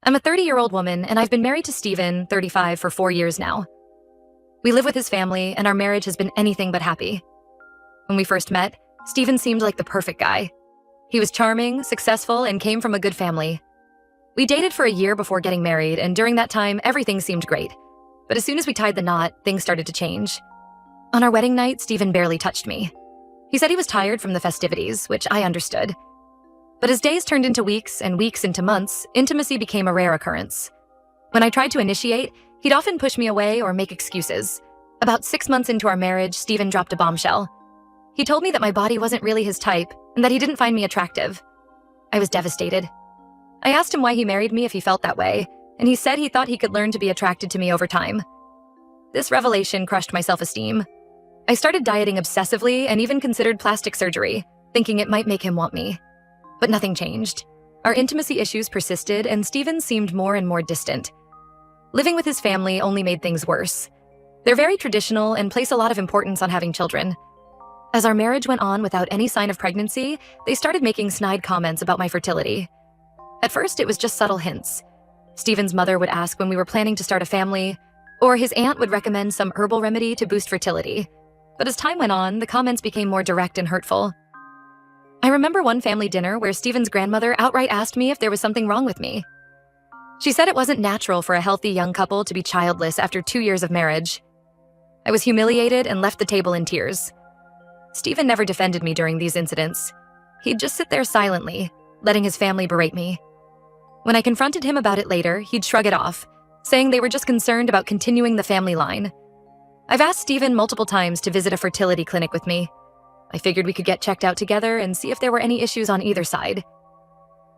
I'm a 30-year-old woman, and I've been married to Steven, 35, for 4 years now. We live with his family, and our marriage has been anything but happy. When we first met, Steven seemed like the perfect guy. He was charming, successful, and came from a good family. We dated for a year before getting married, and during that time, everything seemed great. But as soon as we tied the knot, things started to change. On our wedding night, Steven barely touched me. He said he was tired from the festivities, which I understood. But as days turned into weeks and weeks into months, intimacy became a rare occurrence. When I tried to initiate, he'd often push me away or make excuses. About 6 months into our marriage, Steven dropped a bombshell. He told me that my body wasn't really his type and that he didn't find me attractive. I was devastated. I asked him why he married me if he felt that way, and he said he thought he could learn to be attracted to me over time. This revelation crushed my self-esteem. I started dieting obsessively and even considered plastic surgery, thinking it might make him want me. But nothing changed. Our intimacy issues persisted, and Steven seemed more and more distant. Living with his family only made things worse. They're very traditional and place a lot of importance on having children. As our marriage went on without any sign of pregnancy, they started making snide comments about my fertility. At first, it was just subtle hints. Steven's mother would ask when we were planning to start a family, or his aunt would recommend some herbal remedy to boost fertility. But as time went on, the comments became more direct and hurtful. I remember one family dinner where Steven's grandmother outright asked me if there was something wrong with me. She said it wasn't natural for a healthy young couple to be childless after 2 years of marriage. I was humiliated and left the table in tears. Steven never defended me during these incidents. He'd just sit there silently, letting his family berate me. When I confronted him about it later, he'd shrug it off, saying they were just concerned about continuing the family line. I've asked Steven multiple times to visit a fertility clinic with me. I figured we could get checked out together and see if there were any issues on either side.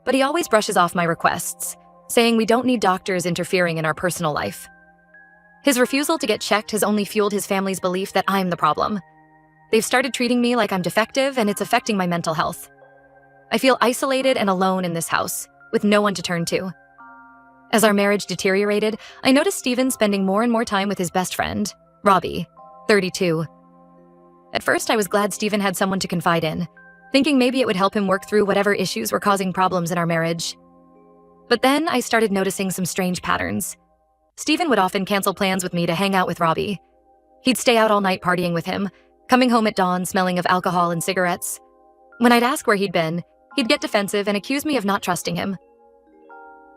But he always brushes off my requests, saying we don't need doctors interfering in our personal life. His refusal to get checked has only fueled his family's belief that I'm the problem. They've started treating me like I'm defective, and it's affecting my mental health. I feel isolated and alone in this house, with no one to turn to. As our marriage deteriorated, I noticed Steven spending more and more time with his best friend, Robbie, 32. At first, I was glad Steven had someone to confide in, thinking maybe it would help him work through whatever issues were causing problems in our marriage. But then I started noticing some strange patterns. Steven would often cancel plans with me to hang out with Robbie. He'd stay out all night partying with him, coming home at dawn smelling of alcohol and cigarettes. When I'd ask where he'd been, he'd get defensive and accuse me of not trusting him.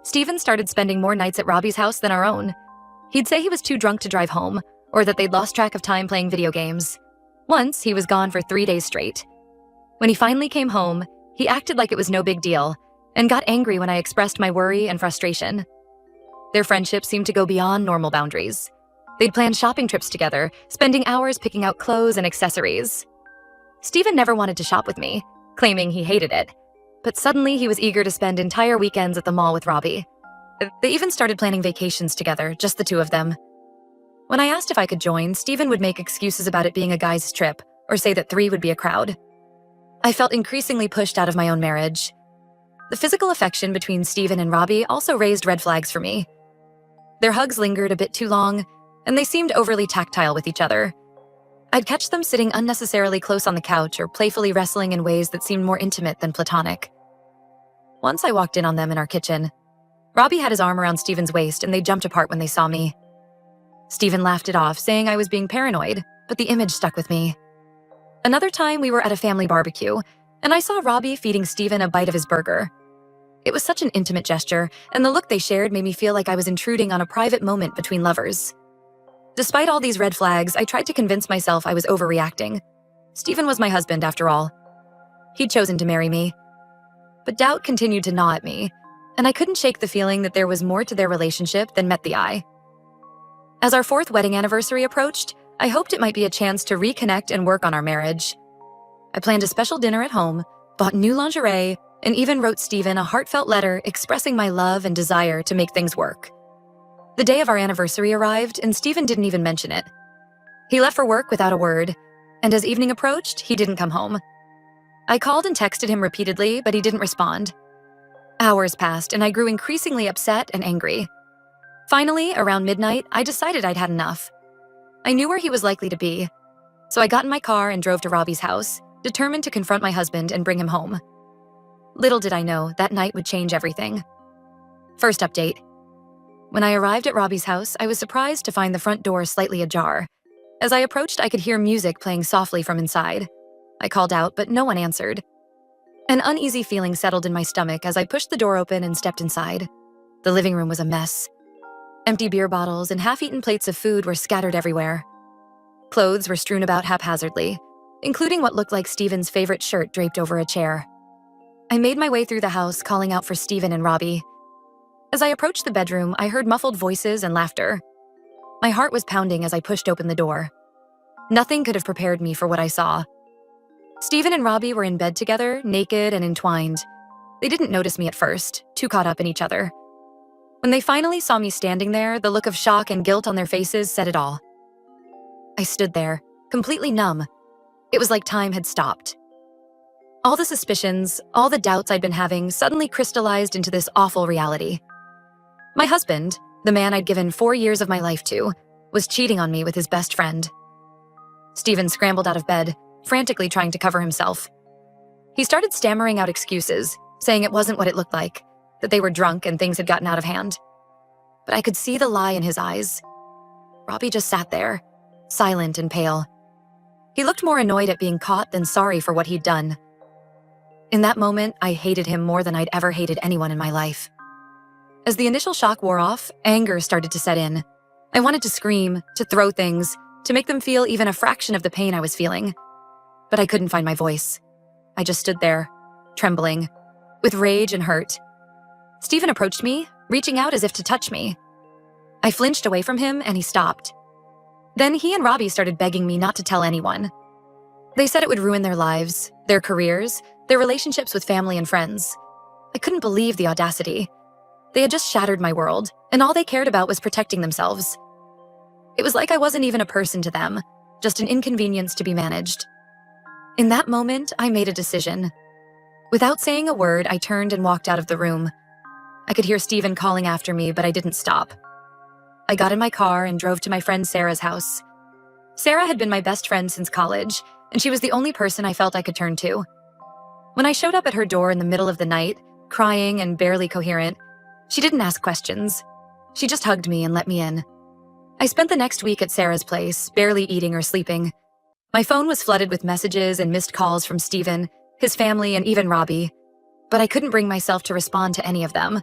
Steven started spending more nights at Robbie's house than our own. He'd say he was too drunk to drive home, or that they'd lost track of time playing video games. Once, he was gone for 3 days straight. When he finally came home, he acted like it was no big deal, and got angry when I expressed my worry and frustration. Their friendship seemed to go beyond normal boundaries. They'd plan shopping trips together, spending hours picking out clothes and accessories. Steven never wanted to shop with me, claiming he hated it. But suddenly he was eager to spend entire weekends at the mall with Robbie. They even started planning vacations together, just the two of them. When I asked if I could join, Steven would make excuses about it being a guy's trip, or say that 3 would be a crowd. I felt increasingly pushed out of my own marriage. The physical affection between Steven and Robbie also raised red flags for me. Their hugs lingered a bit too long, and they seemed overly tactile with each other. I'd catch them sitting unnecessarily close on the couch or playfully wrestling in ways that seemed more intimate than platonic. Once I walked in on them in our kitchen. Robbie had his arm around Steven's waist, and they jumped apart when they saw me. Steven laughed it off, saying I was being paranoid, but the image stuck with me. Another time, we were at a family barbecue, and I saw Robbie feeding Steven a bite of his burger. It was such an intimate gesture, and the look they shared made me feel like I was intruding on a private moment between lovers. Despite all these red flags, I tried to convince myself I was overreacting. Steven was my husband, after all. He'd chosen to marry me. But doubt continued to gnaw at me, and I couldn't shake the feeling that there was more to their relationship than met the eye. As our 4th wedding anniversary approached, I hoped it might be a chance to reconnect and work on our marriage. I planned a special dinner at home, bought new lingerie, and even wrote Steven a heartfelt letter expressing my love and desire to make things work. The day of our anniversary arrived, and Steven didn't even mention it. He left for work without a word, and as evening approached, he didn't come home. I called and texted him repeatedly, but he didn't respond. Hours passed, and I grew increasingly upset and angry. Finally, around midnight, I decided I'd had enough. I knew where he was likely to be, so I got in my car and drove to Robbie's house, determined to confront my husband and bring him home. Little did I know, that night would change everything. First update. When I arrived at Robbie's house, I was surprised to find the front door slightly ajar. As I approached, I could hear music playing softly from inside. I called out, but no one answered. An uneasy feeling settled in my stomach as I pushed the door open and stepped inside. The living room was a mess. Empty beer bottles and half-eaten plates of food were scattered everywhere. Clothes were strewn about haphazardly, including what looked like Steven's favorite shirt draped over a chair. I made my way through the house, calling out for Steven and Robbie. As I approached the bedroom, I heard muffled voices and laughter. My heart was pounding as I pushed open the door. Nothing could have prepared me for what I saw. Steven and Robbie were in bed together, naked and entwined. They didn't notice me at first, too caught up in each other. When they finally saw me standing there, the look of shock and guilt on their faces said it all. I stood there, completely numb. It was like time had stopped. All the suspicions, all the doubts I'd been having suddenly crystallized into this awful reality. My husband, the man I'd given 4 years of my life to, was cheating on me with his best friend. Steven scrambled out of bed, frantically trying to cover himself. He started stammering out excuses, saying it wasn't what it looked like, that they were drunk and things had gotten out of hand. But I could see the lie in his eyes. Robbie just sat there, silent and pale. He looked more annoyed at being caught than sorry for what he'd done. In that moment, I hated him more than I'd ever hated anyone in my life. As the initial shock wore off, anger started to set in. I wanted to scream, to throw things, to make them feel even a fraction of the pain I was feeling. But I couldn't find my voice. I just stood there, trembling, with rage and hurt. Steven approached me, reaching out as if to touch me. I flinched away from him and he stopped. Then he and Robbie started begging me not to tell anyone. They said it would ruin their lives, their careers, their relationships with family and friends. I couldn't believe the audacity. They had just shattered my world, and all they cared about was protecting themselves. It was like I wasn't even a person to them, just an inconvenience to be managed. In that moment, I made a decision. Without saying a word, I turned and walked out of the room. I could hear Steven calling after me, but I didn't stop. I got in my car and drove to my friend Sarah's house. Sarah had been my best friend since college, and she was the only person I felt I could turn to. When I showed up at her door in the middle of the night, crying and barely coherent, she didn't ask questions. She just hugged me and let me in. I spent the next week at Sarah's place, barely eating or sleeping. My phone was flooded with messages and missed calls from Steven, his family, and even Robbie, but I couldn't bring myself to respond to any of them.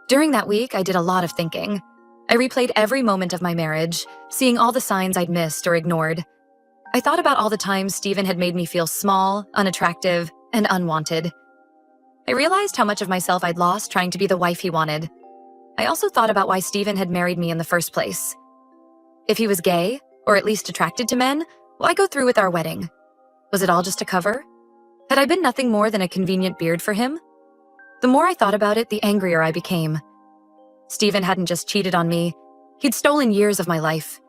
During that week, I did a lot of thinking. I replayed every moment of my marriage, seeing all the signs I'd missed or ignored. I thought about all the times Steven had made me feel small, unattractive, and unwanted. I realized how much of myself I'd lost trying to be the wife he wanted. I also thought about why Steven had married me in the first place. If he was gay, or at least attracted to men, why go through with our wedding? Was it all just a cover? Had I been nothing more than a convenient beard for him? The more I thought about it, the angrier I became. Steven hadn't just cheated on me. He'd stolen years of my life.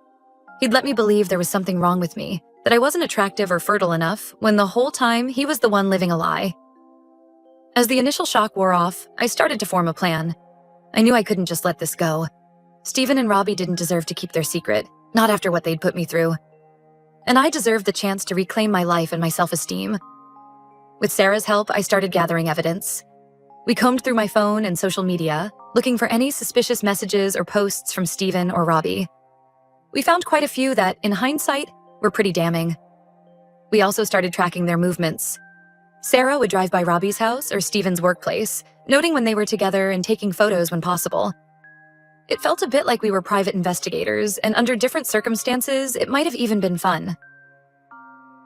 He'd let me believe there was something wrong with me, that I wasn't attractive or fertile enough, when the whole time he was the one living a lie. As the initial shock wore off, I started to form a plan. I knew I couldn't just let this go. Steven and Robbie didn't deserve to keep their secret, not after what they'd put me through. And I deserved the chance to reclaim my life and my self-esteem. With Sarah's help, I started gathering evidence. We combed through my phone and social media, looking for any suspicious messages or posts from Steven or Robbie. We found quite a few that, in hindsight, were pretty damning. We also started tracking their movements. Sarah would drive by Robbie's house or Steven's workplace, noting when they were together and taking photos when possible. It felt a bit like we were private investigators, and under different circumstances, it might have even been fun.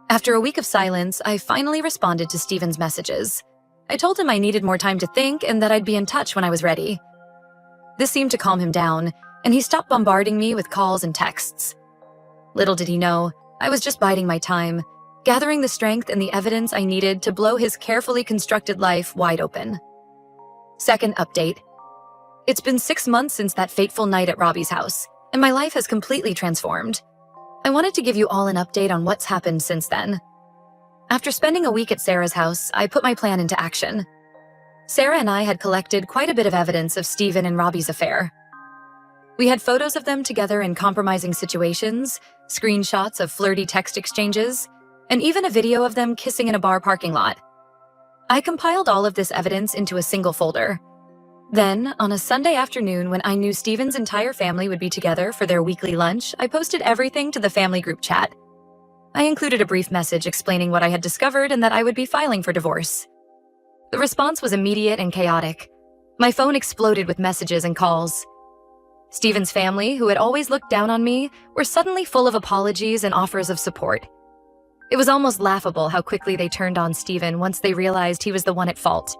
After a week of silence, I finally responded to Steven's messages. I told him I needed more time to think and that I'd be in touch when I was ready. This seemed to calm him down, and he stopped bombarding me with calls and texts. Little did he know, I was just biding my time, gathering the strength and the evidence I needed to blow his carefully constructed life wide open. Second update. It's been 6 months since that fateful night at Robbie's house, and my life has completely transformed. I wanted to give you all an update on what's happened since then. After spending a week at Sarah's house, I put my plan into action. Sarah and I had collected quite a bit of evidence of Steven and Robbie's affair. We had photos of them together in compromising situations, screenshots of flirty text exchanges, and even a video of them kissing in a bar parking lot. I compiled all of this evidence into a single folder. Then, on a Sunday afternoon when I knew Steven's entire family would be together for their weekly lunch, I posted everything to the family group chat. I included a brief message explaining what I had discovered and that I would be filing for divorce. The response was immediate and chaotic. My phone exploded with messages and calls. Steven's family, who had always looked down on me, were suddenly full of apologies and offers of support. It was almost laughable how quickly they turned on Steven once they realized he was the one at fault.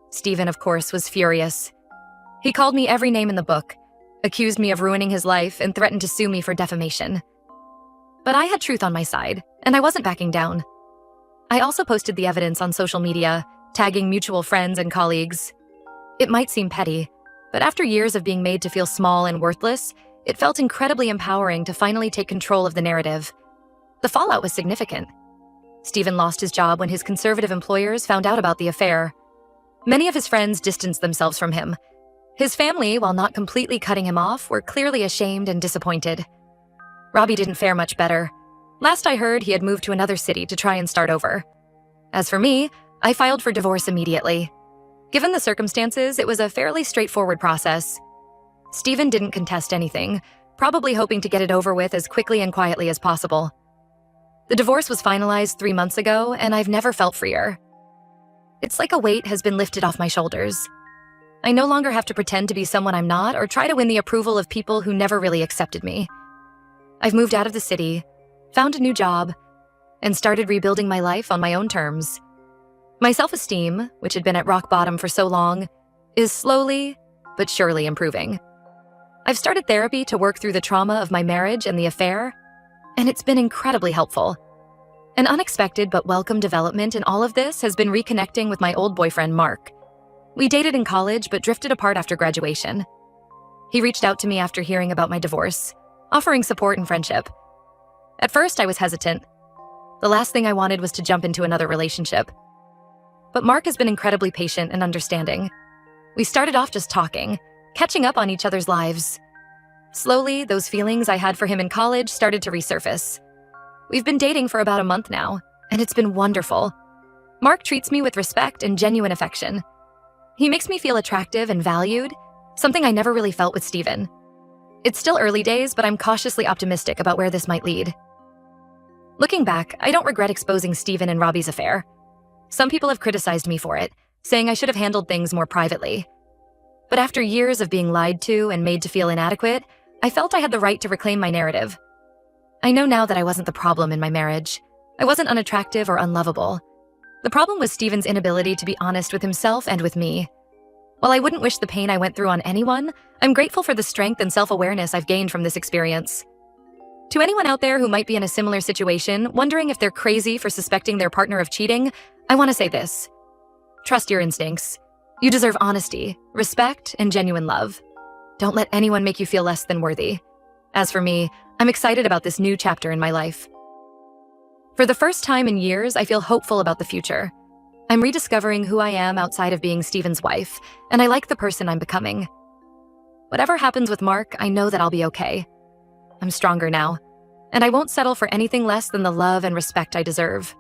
Steven, of course, was furious. He called me every name in the book, accused me of ruining his life, and threatened to sue me for defamation. But I had truth on my side, and I wasn't backing down. I also posted the evidence on social media, tagging mutual friends and colleagues. It might seem petty, but after years of being made to feel small and worthless, it felt incredibly empowering to finally take control of the narrative. The fallout was significant. Steven lost his job when his conservative employers found out about the affair. Many of his friends distanced themselves from him. His family, while not completely cutting him off, were clearly ashamed and disappointed. Robbie didn't fare much better. Last I heard, he had moved to another city to try and start over. As for me, I filed for divorce immediately. Given the circumstances, it was a fairly straightforward process. Steven didn't contest anything, probably hoping to get it over with as quickly and quietly as possible. The divorce was finalized 3 months ago, and I've never felt freer. It's like a weight has been lifted off my shoulders. I no longer have to pretend to be someone I'm not or try to win the approval of people who never really accepted me. I've moved out of the city, found a new job, and started rebuilding my life on my own terms. My self-esteem, which had been at rock bottom for so long, is slowly but surely improving. I've started therapy to work through the trauma of my marriage and the affair, and it's been incredibly helpful. An unexpected but welcome development in all of this has been reconnecting with my old boyfriend, Mark. We dated in college but drifted apart after graduation. He reached out to me after hearing about my divorce, offering support and friendship. At first, I was hesitant. The last thing I wanted was to jump into another relationship. But Mark has been incredibly patient and understanding. We started off just talking, catching up on each other's lives. Slowly, those feelings I had for him in college started to resurface. We've been dating for about a month now, and it's been wonderful. Mark treats me with respect and genuine affection. He makes me feel attractive and valued, something I never really felt with Steven. It's still early days, but I'm cautiously optimistic about where this might lead. Looking back, I don't regret exposing Steven and Robbie's affair. Some people have criticized me for it, saying I should have handled things more privately. But after years of being lied to and made to feel inadequate, I felt I had the right to reclaim my narrative. I know now that I wasn't the problem in my marriage. I wasn't unattractive or unlovable. The problem was Steven's inability to be honest with himself and with me. While I wouldn't wish the pain I went through on anyone, I'm grateful for the strength and self-awareness I've gained from this experience. To anyone out there who might be in a similar situation, wondering if they're crazy for suspecting their partner of cheating, I want to say this. Trust your instincts. You deserve honesty, respect, and genuine love. Don't let anyone make you feel less than worthy. As for me, I'm excited about this new chapter in my life. For the first time in years, I feel hopeful about the future. I'm rediscovering who I am outside of being Steven's wife, and I like the person I'm becoming. Whatever happens with Mark, I know that I'll be okay. I'm stronger now, and I won't settle for anything less than the love and respect I deserve.